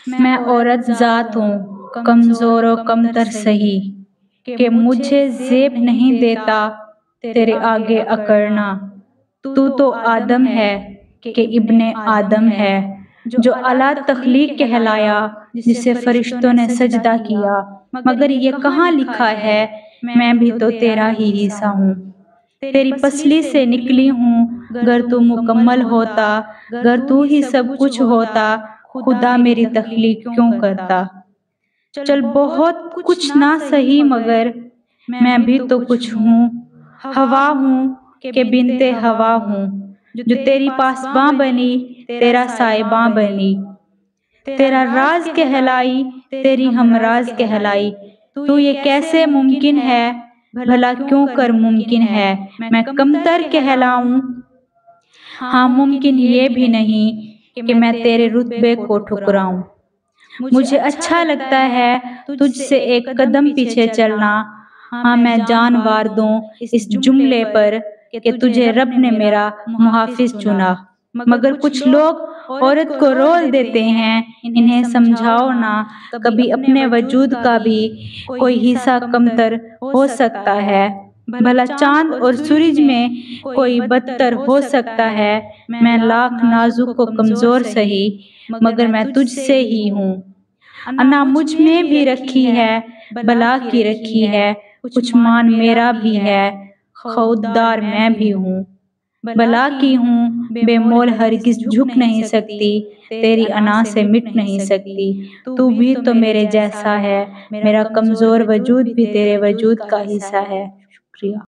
میں عورت ذات ہوں کمزور و کمتر سہی کہ مجھے زیب نہیں دیتا تیرے آگے اکڑنا۔ تو آدم ہے کہ ابن آدم ہے جو اعلیٰ تخلیق کہلایا جسے فرشتوں نے سجدہ کیا، مگر یہ کہاں لکھا ہے میں بھی تو تیرا ہی حصہ ہوں۔ تیری پسلی سے نکلی ہوں، گر تو مکمل ہوتا، گر تو ہی سب کچھ ہوتا، خدا میری تخلیق کیوں کرتا۔ چل بہت کچھ نہ سہی مگر میں بھی تو کچھ ہوں، ہوا ہوں کہ بنت ہوا ہوں، جو تیری پاسباں بنی تیرا سائباں بنی، تیرا راز کہلائی تیری ہم راز کہلائی۔ تو یہ کیسے ممکن ہے بھلا کیوں کر ممکن ہے میں کمتر کہلاؤں۔ ہاں ممکن یہ بھی نہیں کہ میں تیرے رتبے کو ٹھکراؤں۔ مجھے اچھا لگتا ہے تجھ سے ایک قدم پیچھے چلنا، ہاں میں جان وار دوں اس جملے پر کہ تجھے رب نے میرا محافظ چنا۔ مگر کچھ لوگ عورت کو رول دیتے ہیں، انہیں سمجھاؤ نا کبھی اپنے وجود کا بھی کوئی حصہ کمتر ہو سکتا ہے، بھلا چاند اور سورج میں کوئی بدتر ہو سکتا ہے۔ میں لاکھ نازک و کمزور سہی مگر میں تجھ سے ہی ہوں، انا مجھ میں بھی رکھی ہے بلا کی رکھی ہے، کچھ مان میرا بھی ہے خوددار میں بھی ہوں، بلا کی ہوں بے مول ہرگز جھک نہیں سکتی، تیری انا سے مٹ نہیں سکتی۔ تو بھی تو میرے جیسا ہے، میرا کمزور وجود بھی تیرے وجود کا حصہ ہے۔ شکریہ۔